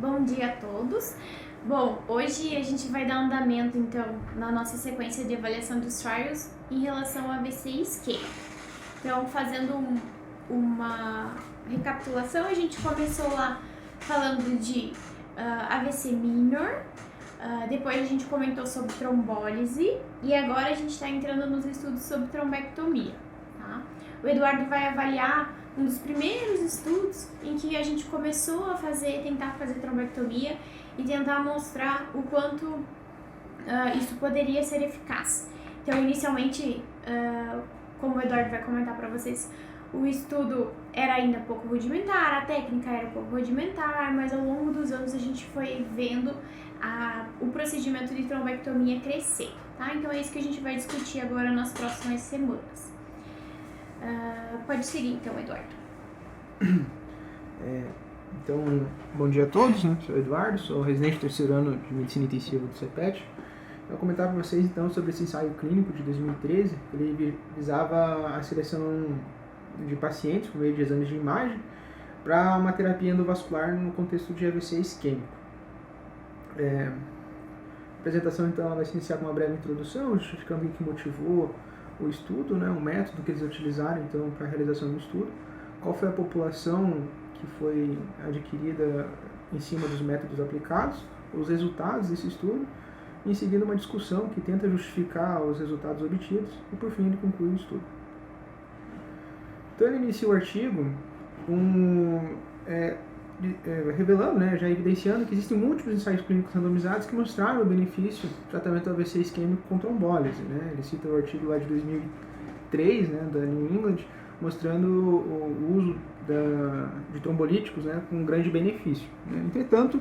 Bom dia a todos. Bom, hoje a gente vai dar andamento, então, na nossa sequência de avaliação dos trials em relação ao AVC e esquema. Então, fazendo uma recapitulação, a gente começou lá falando de AVC minor, depois a gente comentou sobre trombólise e agora a gente está entrando nos estudos sobre trombectomia. Tá? O Eduardo vai avaliar um dos primeiros estudos em que a gente começou a tentar fazer trombectomia e tentar mostrar o quanto isso poderia ser eficaz. Então, inicialmente, como o Eduardo vai comentar para vocês, o estudo era ainda pouco rudimentar, a técnica era pouco rudimentar, mas ao longo dos anos a gente foi vendo o procedimento de trombectomia crescer, tá? Então é isso que a gente vai discutir agora nas próximas semanas. Pode seguir então, Eduardo. Então, bom dia a todos, né? Sou o Eduardo, sou residente terceiro ano de Medicina Intensiva do CEPET. Eu vou comentar para vocês então sobre esse ensaio clínico de 2013. Ele visava a seleção de pacientes por meio de exames de imagem para uma terapia endovascular no contexto de AVC isquêmico. A apresentação então ela vai se iniciar com uma breve introdução, justificando o que motivou o estudo, né, o método que eles utilizaram então para a realização do estudo, qual foi a população que foi adquirida em cima dos métodos aplicados, os resultados desse estudo, e em seguida uma discussão que tenta justificar os resultados obtidos e por fim ele conclui o estudo. Então ele inicia o artigo revelando, né, já evidenciando que existem múltiplos ensaios clínicos randomizados que mostraram o benefício do tratamento do AVC isquêmico com trombólise. Né? Ele cita o artigo lá de 2003, né, da New England, mostrando o uso de trombolíticos, né, com grande benefício. Né? Entretanto,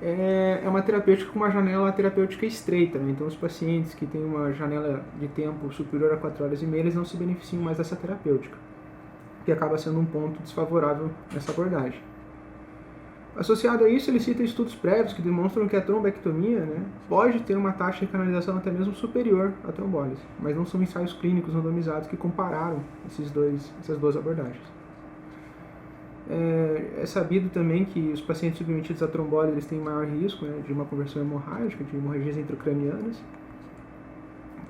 é uma terapêutica com uma janela terapêutica estreita. Né? Então, os pacientes que têm uma janela de tempo superior a 4 horas e meia, eles não se beneficiam mais dessa terapêutica, que acaba sendo um ponto desfavorável nessa abordagem. Associado a isso, ele cita estudos prévios que demonstram que a trombectomia, né, pode ter uma taxa de canalização até mesmo superior à trombólise, mas não são ensaios clínicos randomizados que compararam essas duas abordagens. É sabido também que os pacientes submetidos à trombólise eles têm maior risco, né, de uma conversão hemorrágica, de hemorragias intracranianas.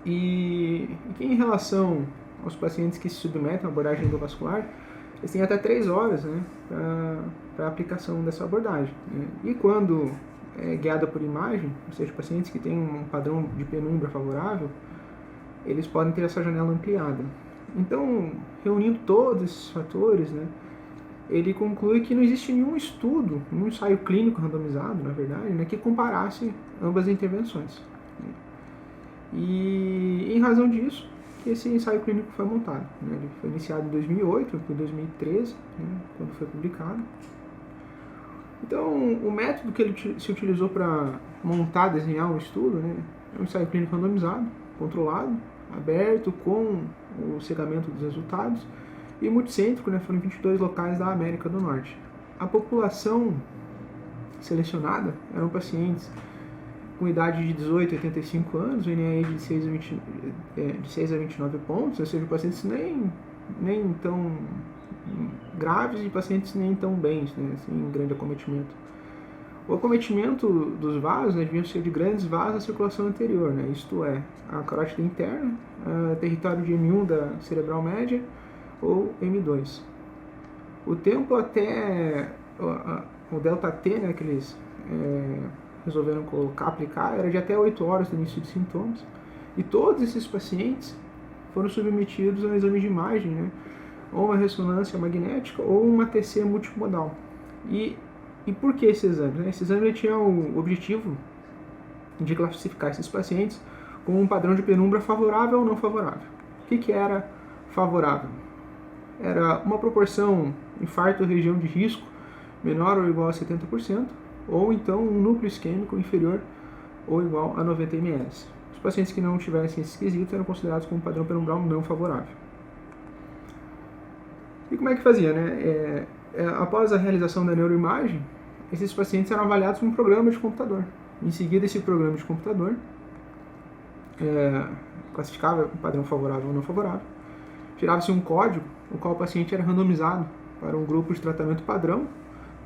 E que em relação aos pacientes que se submetem à abordagem endovascular, eles têm até 3 horas, né, para a aplicação dessa abordagem. Né? E quando é guiada por imagem, ou seja, pacientes que têm um padrão de penumbra favorável, eles podem ter essa janela ampliada. Então, reunindo todos esses fatores, né, ele conclui que não existe nenhum estudo, nenhum ensaio clínico randomizado, na verdade, né, que comparasse ambas as intervenções. Né? E em razão disso, que esse ensaio clínico foi montado. Né? Ele foi iniciado em 2008, foi em 2013, né, quando foi publicado. Então, o método que ele se utilizou para montar, desenhar o estudo, né, é um ensaio clínico randomizado, controlado, aberto, com o cegamento dos resultados, e multicêntrico, né, foram 22 locais da América do Norte. A população selecionada eram pacientes com idade de 18 a 85 anos, o NAE de 6 a 29 pontos, ou seja, pacientes nem tão graves e pacientes nem tão bens, né, sem grande acometimento. O acometimento dos vasos, né, deviam ser de grandes vasos da circulação anterior, né, isto é, a carótida interna, território de M1 da cerebral média ou M2. O tempo até o delta T, né, que eles resolveram aplicar, era de até 8 horas do início de sintomas. E todos esses pacientes foram submetidos a um exame de imagem, né, ou uma ressonância magnética ou uma TC multimodal. E por que esse exame? Esse exame tinha o objetivo de classificar esses pacientes com um padrão de penumbra favorável ou não favorável. O que era favorável? Era uma proporção infarto região de risco menor ou igual a 70%, ou então um núcleo isquêmico inferior ou igual a 90 ml. Os pacientes que não tivessem esse esquisito eram considerados como padrão penumbral não favorável. E como é que fazia, né? Após a realização da neuroimagem, esses pacientes eram avaliados com um programa de computador. Em seguida, esse programa de computador classificava o padrão favorável ou não favorável. Tirava-se um código, o qual o paciente era randomizado para um grupo de tratamento padrão,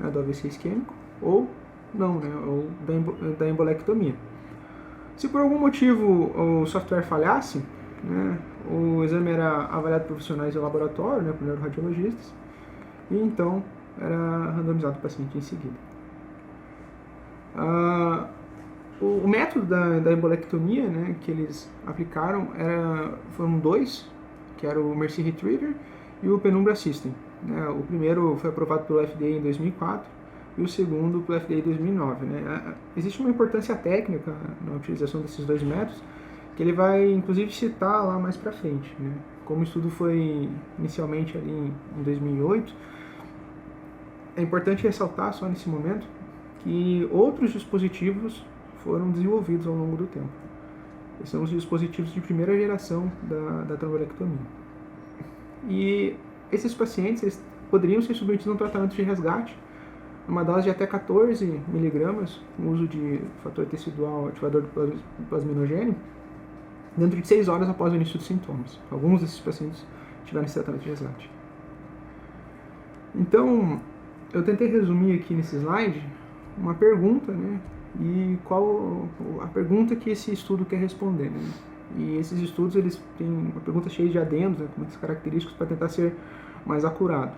né, do AVC isquêmico, ou não, né, ou da embolectomia. Se por algum motivo o software falhasse, né, o exame era avaliado por profissionais de laboratório, né, por neuroradiologistas, e então era randomizado o paciente em seguida. O método da embolectomia, né, que eles aplicaram foram dois, que era o Mercy Retriever e o Penumbra System. Né? O primeiro foi aprovado pelo FDA em 2004 e o segundo pelo FDA em 2009. Né? Existe uma importância técnica na utilização desses dois métodos, que ele vai inclusive citar lá mais para frente. Né? Como o estudo foi inicialmente ali em 2008, é importante ressaltar só nesse momento que outros dispositivos foram desenvolvidos ao longo do tempo. Esses são os dispositivos de primeira geração da trombolectomia. E esses pacientes eles poderiam ser submetidos a um tratamento de resgate, uma dose de até 14 miligramas, com uso de fator tecidual ativador do plasminogênio, dentro de 6 horas após o início dos sintomas. Alguns desses pacientes tiveram esse tratamento de resgate. Então, eu tentei resumir aqui nesse slide uma pergunta, né? E qual a pergunta que esse estudo quer responder, né? E esses estudos eles têm uma pergunta cheia de adendos, né, com muitas características para tentar ser mais acurado.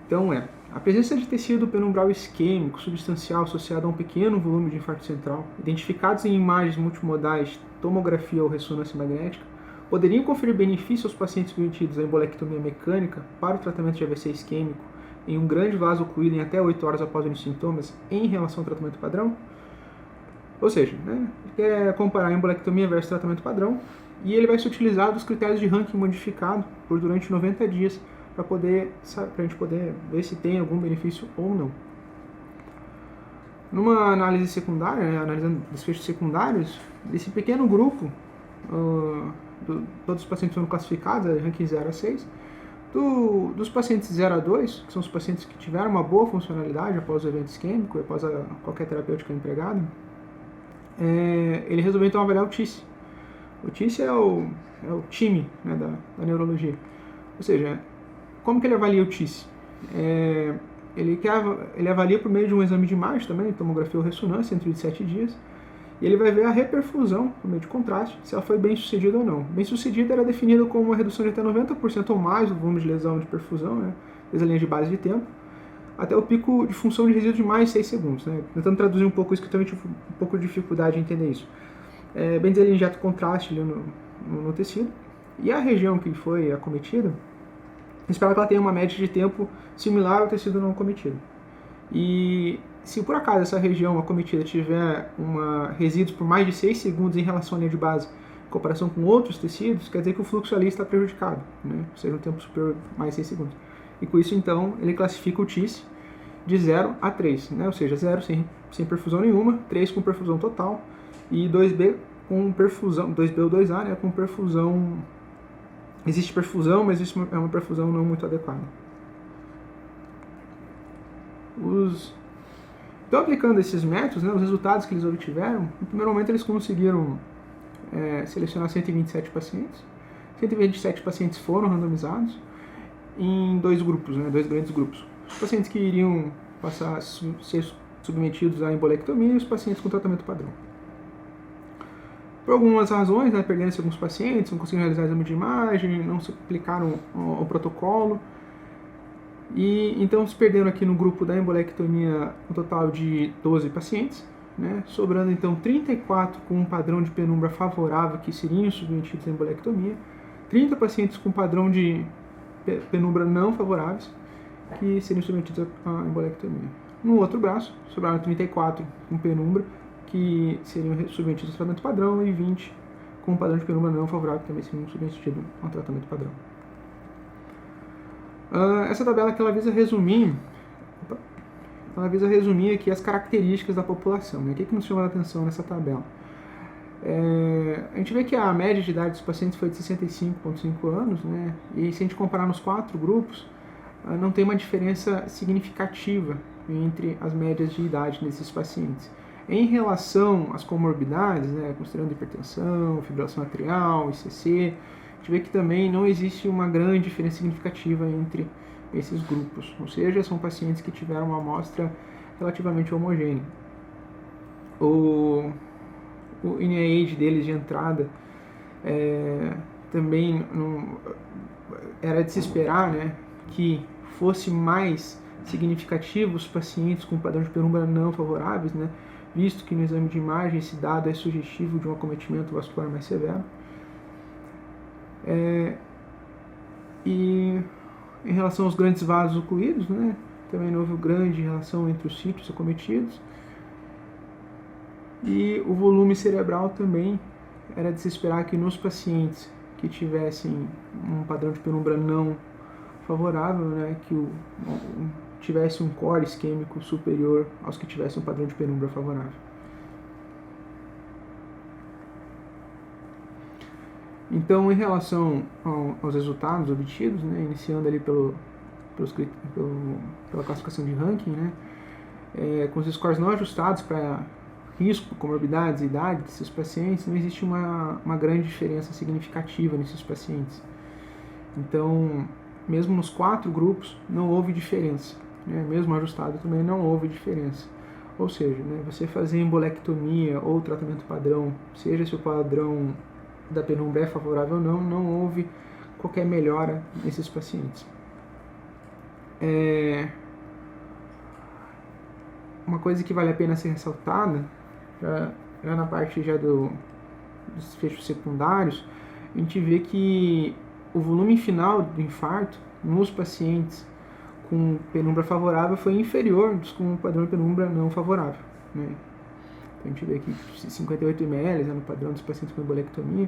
Então a presença de tecido penumbral isquêmico substancial associado a um pequeno volume de infarto central, identificados em imagens multimodais, tomografia ou ressonância magnética, poderiam conferir benefício aos pacientes submetidos à embolectomia mecânica para o tratamento de AVC isquêmico em um grande vaso ocluído em até 8 horas após os sintomas em relação ao tratamento padrão? Ou seja, né, ele quer comparar a embolectomia versus tratamento padrão e ele vai se utilizar dos critérios de ranking modificado por durante 90 dias para a gente poder ver se tem algum benefício ou não. Numa análise secundária, né, analisando desfechos secundários, desse pequeno grupo, todos os pacientes foram classificados, ranking 0 a 6, dos pacientes 0 a 2, que são os pacientes que tiveram uma boa funcionalidade após o evento isquêmico, após qualquer terapêutica empregada, ele resolveu então avaliar o TICE. O TICE é o time, né, da neurologia. Ou seja, como que ele avalia o TICE? Ele avalia por meio de um exame de imagem também, tomografia ou ressonância, dentro de 7 dias, e ele vai ver a reperfusão por meio de contraste, se ela foi bem sucedida ou não. Bem sucedida era definida como uma redução de até 90% ou mais do volume de lesão de perfusão, né, desde a linha de base de tempo, até o pico de função de resíduo de mais 6 segundos. Né? Tentando traduzir um pouco isso, que eu também tive um pouco de dificuldade em entender isso. Bem dizer, ele injeta contraste ali no tecido, e a região que foi acometida, espera que ela tenha uma média de tempo similar ao tecido não acometido. E se por acaso essa região acometida tiver resíduos por mais de 6 segundos em relação à linha de base, em comparação com outros tecidos, quer dizer que o fluxo ali está prejudicado, né? Ou seja, um tempo superior a mais 6 segundos. E com isso, então, ele classifica o TICE de 0 a 3, né? Ou seja, 0 sem perfusão nenhuma, 3 com perfusão total e 2B com perfusão, 2B ou 2A, né, com perfusão. Existe perfusão, mas isso é uma perfusão não muito adequada. Então, aplicando esses métodos, né, os resultados que eles obtiveram, no primeiro momento eles conseguiram selecionar 127 pacientes. 127 pacientes foram randomizados em dois grupos, né, dois grandes grupos. Os pacientes que iriam passar a ser submetidos à embolectomia e os pacientes com tratamento padrão. Por algumas razões, né, perderam-se alguns pacientes, não conseguiram realizar exame de imagem, não se aplicaram o protocolo. E então se perderam aqui no grupo da embolectomia um total de 12 pacientes, né, sobrando então 34 com um padrão de penumbra favorável que seriam submetidos à embolectomia, 30 pacientes com padrão de penumbra não favoráveis que seriam submetidos à embolectomia. No outro braço, sobraram 34 com penumbra que seriam submetidos ao tratamento padrão e 20 com padrão de penumbra não favorável que também seriam submetidos ao tratamento padrão. Essa tabela que ela visa resumir aqui as características da população. Né? O que nos chama a atenção nessa tabela? A gente vê que a média de idade dos pacientes foi de 65,5 anos, né? E se a gente comparar nos 4 grupos, não tem uma diferença significativa entre as médias de idade desses pacientes. Em relação às comorbidades, né, considerando hipertensão, fibrilação atrial, ICC, a gente vê que também não existe uma grande diferença significativa entre esses grupos, ou seja, são pacientes que tiveram uma amostra relativamente homogênea. O NIH deles de entrada também era de se esperar, né, que fosse mais significativo os pacientes com padrão de penumbra não favoráveis, né, visto que no exame de imagem esse dado é sugestivo de um acometimento vascular mais severo. E em relação aos grandes vasos ocluídos, né, também não houve grande relação entre os sítios acometidos. E o volume cerebral também era de se esperar que nos pacientes que tivessem um padrão de penumbra não favorável, né, que tivesse um core isquêmico superior aos que tivessem um padrão de penumbra favorável. Então, em relação aos resultados obtidos, né, iniciando ali pela classificação de Rankin, né, com os scores não ajustados para risco, comorbidades, idade desses pacientes, não existe uma grande diferença significativa nesses pacientes. Então, mesmo nos 4 grupos, não houve diferença, né? Mesmo ajustado também não houve diferença. Ou seja, né, você fazer embolectomia ou tratamento padrão, seja se o padrão da penumbra é favorável ou não, não houve qualquer melhora nesses pacientes. Uma coisa que vale a pena ser ressaltada, já na parte dos desfechos secundários, a gente vê que o volume final do infarto nos pacientes com penumbra favorável foi inferior dos com padrão de penumbra não favorável, né? Então a gente vê aqui 58 ml no padrão dos pacientes com embolectomia,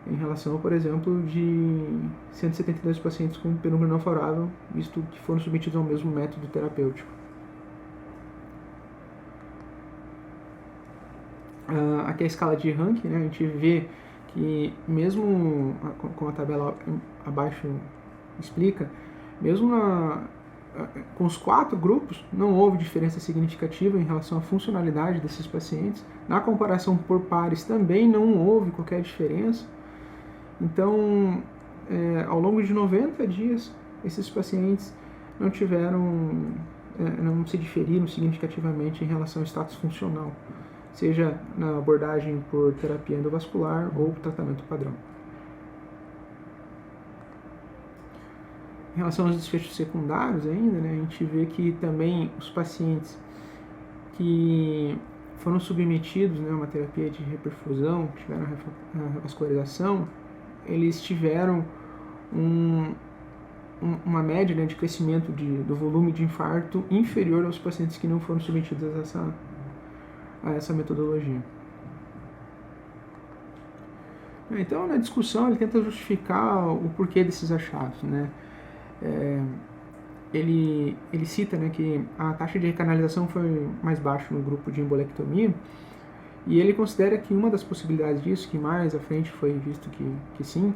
em relação, por exemplo, de 172 pacientes com penumbra não favorável, visto que foram submetidos ao mesmo método terapêutico. Aqui a escala de Rankin, né, a gente vê que como a tabela abaixo explica, mesmo com os 4 grupos, não houve diferença significativa em relação à funcionalidade desses pacientes. Na comparação por pares também não houve qualquer diferença. Então, ao longo de 90 dias, esses pacientes não se diferiram significativamente em relação ao status funcional, seja na abordagem por terapia endovascular ou tratamento padrão. Em relação aos desfechos secundários ainda, né, a gente vê que também os pacientes que foram submetidos, né, a uma terapia de reperfusão, tiveram a revascularização, eles tiveram uma média, né, de crescimento do volume de infarto inferior aos pacientes que não foram submetidos a essa metodologia. Então, na discussão, ele tenta justificar o porquê desses achados, né? Ele cita, né, que a taxa de recanalização foi mais baixa no grupo de embolectomia, e ele considera que uma das possibilidades disso, que mais à frente foi visto que sim,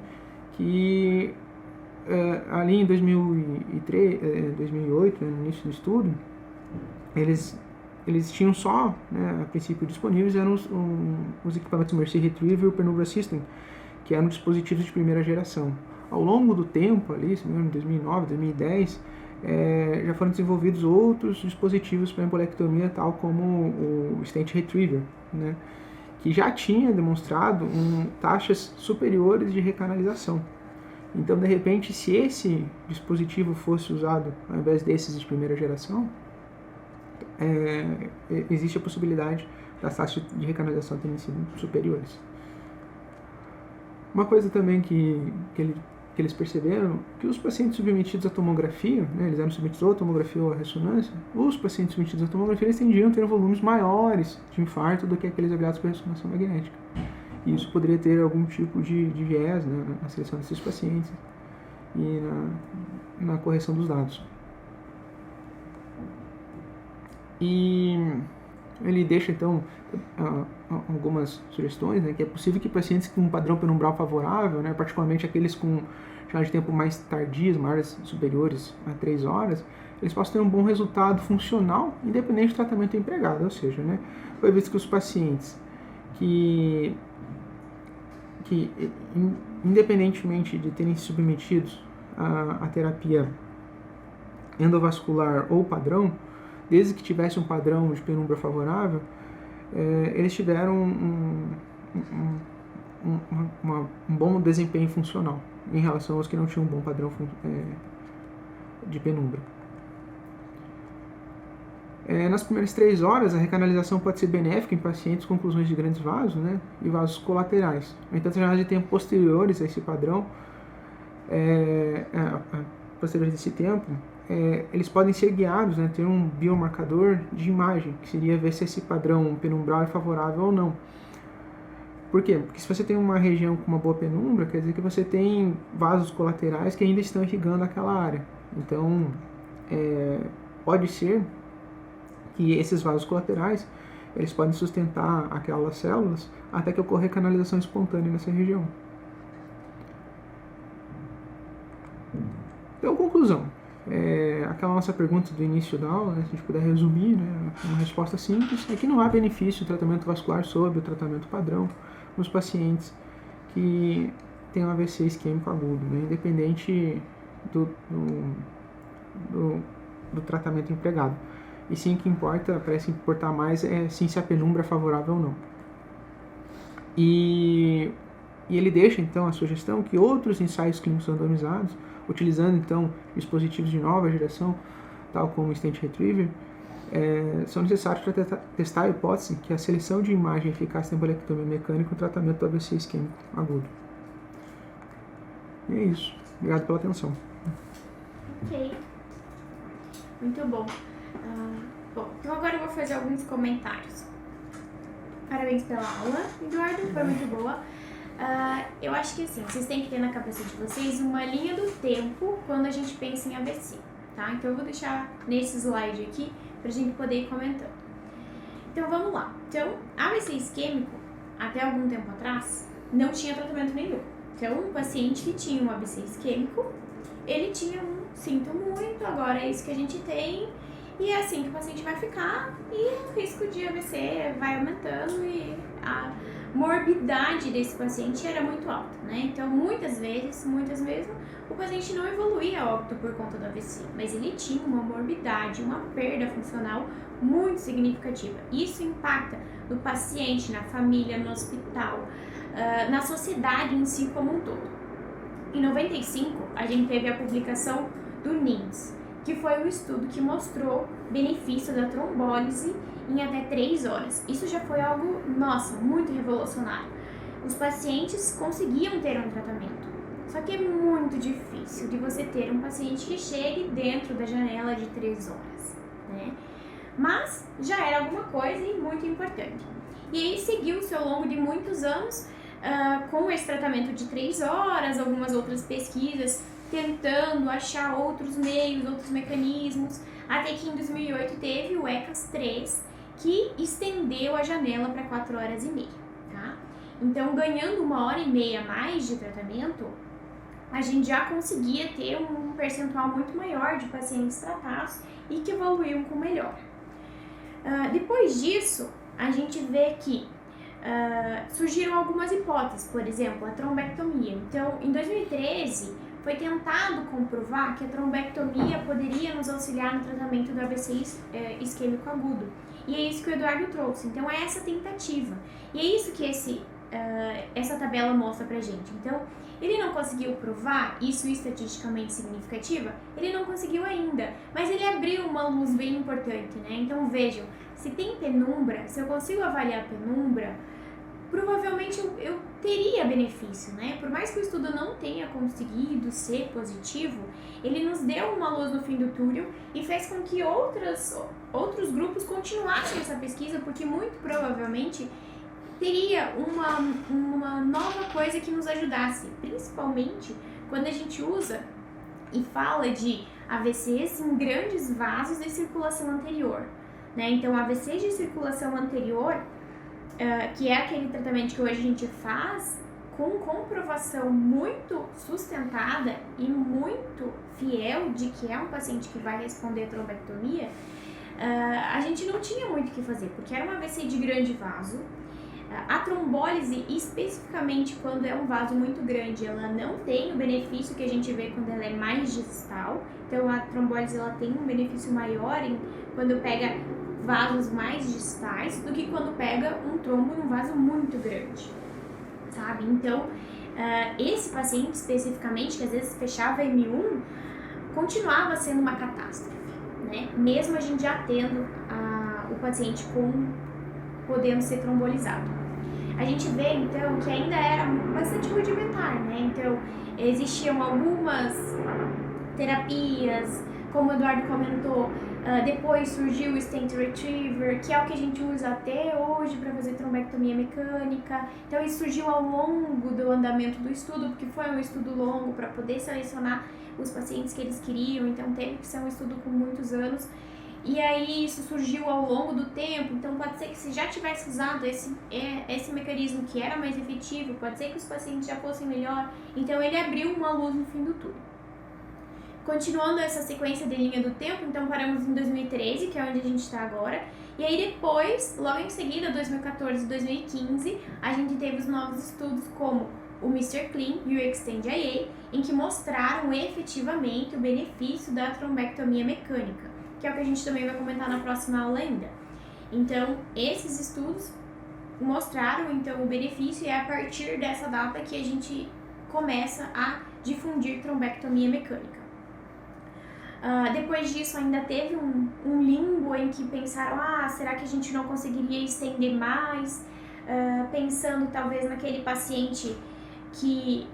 que ali em 2008, né, no início do estudo, eles tinham só, né, a princípio disponíveis, eram os equipamentos Mercy Retriever e o Penumbra System, que eram dispositivos de primeira geração. Ao longo do tempo, ali, em 2009, 2010, já foram desenvolvidos outros dispositivos para embolectomia, tal como o Stent Retriever, né, que já tinha demonstrado taxas superiores de recanalização. Então, de repente, se esse dispositivo fosse usado ao invés desses de primeira geração, existe a possibilidade das taxas de recanalização terem sido superiores. Uma coisa também que eles perceberam, que os pacientes submetidos à tomografia, né, eles eram submetidos ou à tomografia ou à ressonância, os pacientes submetidos à tomografia eles tendiam a ter volumes maiores de infarto do que aqueles avaliados por ressonância magnética. E isso poderia ter algum tipo de viés, né, na seleção desses pacientes e na correção dos dados. E ele deixa, então, algumas sugestões, né, que é possível que pacientes com um padrão penumbral favorável, né, particularmente aqueles com janela de tempo mais tardias, maiores superiores a 3 horas, eles possam ter um bom resultado funcional, independente do tratamento empregado. Ou seja, né, foi visto que os pacientes que independentemente de terem sido submetidos à terapia endovascular ou padrão, desde que tivesse um padrão de penumbra favorável, eles tiveram um bom desempenho funcional em relação aos que não tinham um bom padrão de penumbra. Nas primeiras 3 horas, a recanalização pode ser benéfica em pacientes com oclusões de grandes vasos, né, e vasos colaterais. No entanto, as janelas de tempo posteriores a esse padrão, posteriores a esse tempo, eles podem ser guiados, né, ter um biomarcador de imagem, que seria ver se esse padrão penumbral é favorável ou não. Por quê? Porque se você tem uma região com uma boa penumbra, quer dizer que você tem vasos colaterais que ainda estão irrigando aquela área. Então, pode ser que esses vasos colaterais, eles podem sustentar aquelas células até que ocorra canalização espontânea nessa região. Então, conclusão. Aquela nossa pergunta do início da aula, né, se a gente puder resumir, né, uma resposta simples, é que não há benefício do tratamento vascular sobre o tratamento padrão nos pacientes que têm um AVC isquêmico agudo, né, independente do tratamento empregado. E sim, o que importa, parece importar mais, sim se a penumbra é favorável ou não. E ele deixa, então, a sugestão que outros ensaios clínicos randomizados, utilizando, então, dispositivos de nova geração, tal como o Stent Retriever, são necessários para testar a hipótese que a seleção de imagem eficaz na embolectomia mecânica no tratamento do AVC isquêmico agudo. E é isso. Obrigado pela atenção. Ok. Muito bom. Bom, então agora eu vou fazer alguns comentários. Parabéns pela aula, Eduardo, foi muito boa. Eu acho que assim, vocês têm que ter na cabeça de vocês uma linha do tempo quando a gente pensa em AVC, tá? Então eu vou deixar nesse slide aqui pra gente poder ir comentando. Então vamos lá. Então, AVC isquêmico, até algum tempo atrás, não tinha tratamento nenhum. Então, um paciente que tinha um AVC isquêmico, ele tinha sinto muito, agora é isso que a gente tem, e é assim que o paciente vai ficar, e o risco de AVC vai aumentando e a morbidade desse paciente era muito alta, né? Então, muitas mesmo, o paciente não evoluía a óbito por conta do AVC, mas ele tinha uma morbidade, uma perda funcional muito significativa. Isso impacta no paciente, na família, no hospital, na sociedade em si como um todo. Em 95, a gente teve a publicação do NIMS, que foi um estudo que mostrou benefício da trombólise em até 3 horas. Isso já foi algo, nossa, muito revolucionário. Os pacientes conseguiam ter um tratamento, só que é muito difícil de você ter um paciente que chegue dentro da janela de 3 horas, né? Mas já era alguma coisa e muito importante. E aí seguiu-se ao longo de muitos anos com esse tratamento de 3 horas, algumas outras pesquisas tentando achar outros meios, outros mecanismos, até que em 2008 teve o ECAS-3, que estendeu a janela para 4 horas e meia, tá? Então, ganhando 1h30 a mais de tratamento, a gente já conseguia ter um percentual muito maior de pacientes tratados e que evoluíam com melhora. Depois disso, a gente vê que surgiram algumas hipóteses, por exemplo, a trombectomia. Então, em 2013, foi tentado comprovar que a trombectomia poderia nos auxiliar no tratamento do AVC isquêmico agudo. E é isso que o Eduardo trouxe. Então, é essa tentativa. E é isso que essa tabela mostra pra gente. Então, ele não conseguiu provar isso estatisticamente significativa? Ele não conseguiu ainda, mas ele abriu uma luz bem importante, né? Então, vejam, se tem penumbra, se eu consigo avaliar a penumbra, provavelmente eu teria benefício, né? Por mais que o estudo não tenha conseguido ser positivo, ele nos deu uma luz no fim do túnel e fez com que outros grupos continuassem essa pesquisa, porque muito provavelmente teria uma nova coisa que nos ajudasse, principalmente quando a gente usa e fala de AVCs em grandes vasos de circulação anterior, né? Então, AVC de circulação anterior, que é aquele tratamento que hoje a gente faz com comprovação muito sustentada e muito fiel de que é um paciente que vai responder a trombectomia, a gente não tinha muito o que fazer, porque era um AVC de grande vaso. A trombólise, especificamente quando é um vaso muito grande, ela não tem o benefício que a gente vê quando ela é mais distal. Então, a trombólise ela tem um benefício maior quando pega vasos mais distais do que quando pega um trombo num vaso muito grande, sabe? Então, esse paciente especificamente, que às vezes fechava M1, continuava sendo uma catástrofe, né? Mesmo a gente já tendo o paciente podendo ser trombolizado. A gente vê, então, que ainda era bastante rudimentar, né? Então, existiam algumas terapias, como o Eduardo comentou, depois surgiu o Stent Retriever, que é o que a gente usa até hoje para fazer trombectomia mecânica. Então, isso surgiu ao longo do andamento do estudo, porque foi um estudo longo para poder selecionar os pacientes que eles queriam, então teve que ser um estudo com muitos anos. E aí isso surgiu ao longo do tempo, então pode ser que se já tivesse usado esse mecanismo que era mais efetivo, pode ser que os pacientes já fossem melhor, então ele abriu uma luz no fim do túnel. Continuando essa sequência de linha do tempo, então paramos em 2013, que é onde a gente está agora, e aí depois, logo em seguida, 2014 e 2015, a gente teve os novos estudos como o Mr. Clean e o Extend IA, em que mostraram efetivamente o benefício da trombectomia mecânica, que é o que a gente também vai comentar na próxima aula ainda. Então, esses estudos mostraram então o benefício e é a partir dessa data que a gente começa a difundir trombectomia mecânica. Depois disso ainda teve um limbo em que pensaram, será que a gente não conseguiria estender mais, pensando talvez naquele paciente que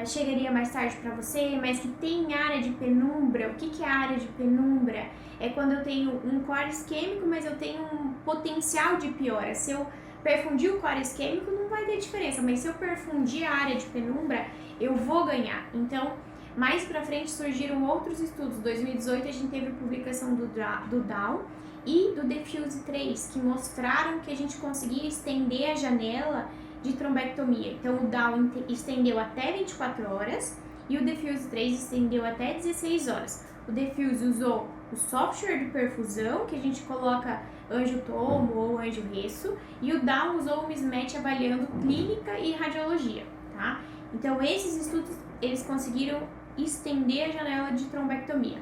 chegaria mais tarde para você, mas que tem área de penumbra. O que é a área de penumbra? É quando eu tenho um core isquêmico, mas eu tenho um potencial de piora. Se eu perfundir o core isquêmico, não vai ter diferença, mas se eu perfundir a área de penumbra, eu vou ganhar. Então, mais pra frente surgiram outros estudos. Em 2018 a gente teve a publicação do Down e do Diffuse 3, que mostraram que a gente conseguia estender a janela de trombectomia. Então o Down estendeu até 24 horas e o Diffuse 3 estendeu até 16 horas. O Diffuse usou o software de perfusão, que a gente coloca angiotomo ou angio-resso, e o Down usou o mismatch avaliando clínica e radiologia, tá? Então esses estudos, eles conseguiram estender a janela de trombectomia.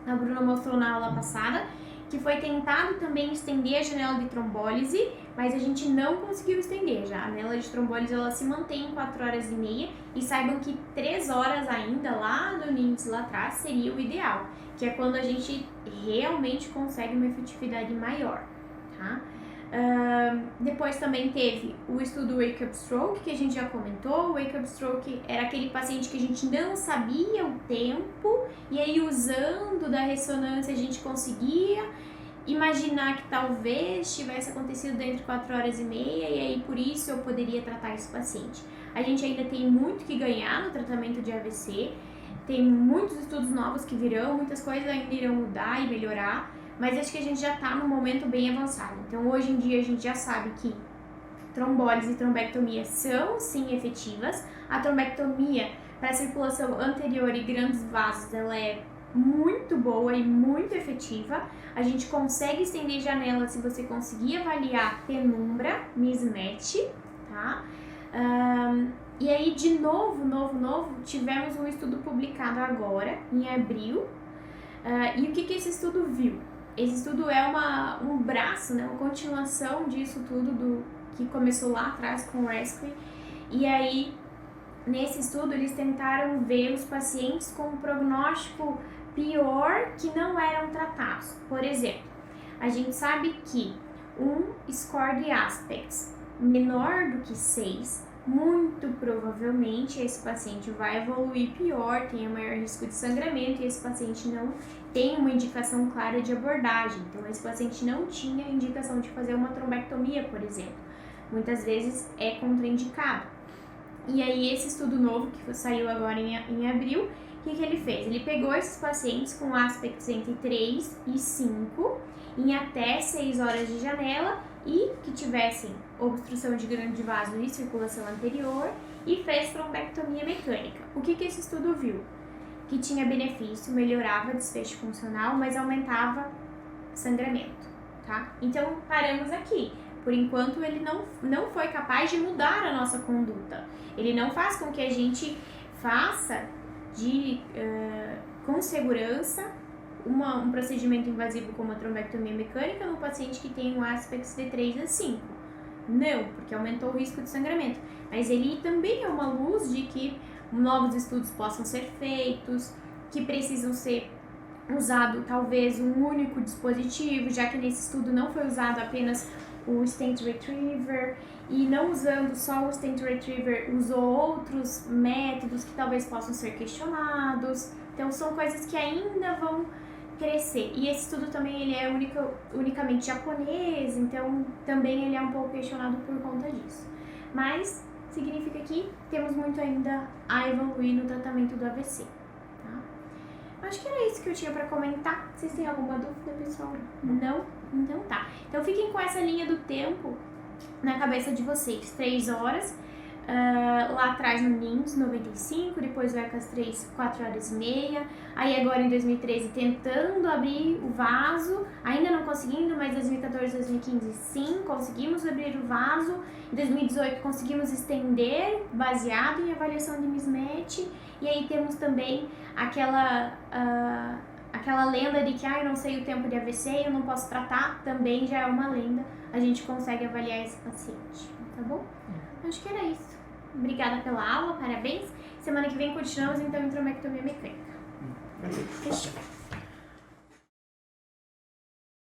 A Bruna mostrou na aula passada que foi tentado também estender a janela de trombólise, mas a gente não conseguiu estender. Já a janela de trombólise ela se mantém em 4 horas e meia, e saibam que 3 horas ainda lá do NINDS lá atrás seria o ideal, que é quando a gente realmente consegue uma efetividade maior, tá? Depois também teve o estudo Wake Up Stroke, que a gente já comentou. O Wake Up Stroke era aquele paciente que a gente não sabia o tempo, e aí usando da ressonância a gente conseguia imaginar que talvez tivesse acontecido dentro de 4 horas e meia, e aí por isso eu poderia tratar esse paciente. A gente ainda tem muito que ganhar no tratamento de AVC, tem muitos estudos novos que virão, muitas coisas ainda irão mudar e melhorar, mas acho que a gente já está num momento bem avançado. Então, hoje em dia, a gente já sabe que trombólise e trombectomia são, sim, efetivas. A trombectomia para circulação anterior e grandes vasos, ela é muito boa e muito efetiva. A gente consegue estender janela se você conseguir avaliar penumbra, mismatch, tá? E aí, de novo, tivemos um estudo publicado agora, em abril. E o que esse estudo viu? Esse estudo é um braço, né, uma continuação disso tudo que começou lá atrás com o Rescue. E aí, nesse estudo, eles tentaram ver os pacientes com um prognóstico pior que não eram tratados. Por exemplo, a gente sabe que um score de aspects menor do que 6, muito provavelmente esse paciente vai evoluir pior, tem maior risco de sangramento, e esse paciente não tem uma indicação clara de abordagem. Então, esse paciente não tinha indicação de fazer uma trombectomia, por exemplo. Muitas vezes é contraindicado. E aí, esse estudo novo, que saiu agora em abril, o que ele fez? Ele pegou esses pacientes com aspects entre 3 e 5, em até 6 horas de janela, e que tivessem obstrução de grande vaso e circulação anterior, e fez trombectomia mecânica. O que esse estudo viu? Que tinha benefício, melhorava desfecho funcional, mas aumentava sangramento, tá? Então, paramos aqui. Por enquanto, ele não foi capaz de mudar a nossa conduta. Ele não faz com que a gente faça com segurança um procedimento invasivo como a trombectomia mecânica no paciente que tem um aspects de 3 a 5. Não, porque aumentou o risco de sangramento. Mas ele também é uma luz de que novos estudos possam ser feitos, que precisam ser usado talvez um único dispositivo, já que nesse estudo não foi usado apenas o stent retriever, e não usando só o stent retriever, usou outros métodos que talvez possam ser questionados. Então são coisas que ainda vão crescer. E esse estudo também ele é unicamente japonês, então também ele é um pouco questionado por conta disso. Mas significa que temos muito ainda a evoluir no tratamento do AVC. Tá? Acho que era isso que eu tinha para comentar. Vocês têm alguma dúvida, pessoal? Não? Então tá. Então fiquem com essa linha do tempo na cabeça de vocês. 3 horas, lá atrás no NIMS 95, depois o ECAS 3, 4 horas e meia. Aí agora em 2013 tentando abrir o vaso, ainda não conseguindo, mas 2014, 2015 sim, conseguimos abrir o vaso. Em 2018 conseguimos estender, baseado em avaliação de mismatch. E aí temos também aquela lenda de que eu não sei o tempo de AVC, eu não posso tratar, também já é uma lenda. A gente consegue avaliar esse paciente, tá bom? Acho que era isso. Obrigada pela aula, parabéns. Semana que vem continuamos então em trombectomia mecânica. Fechou.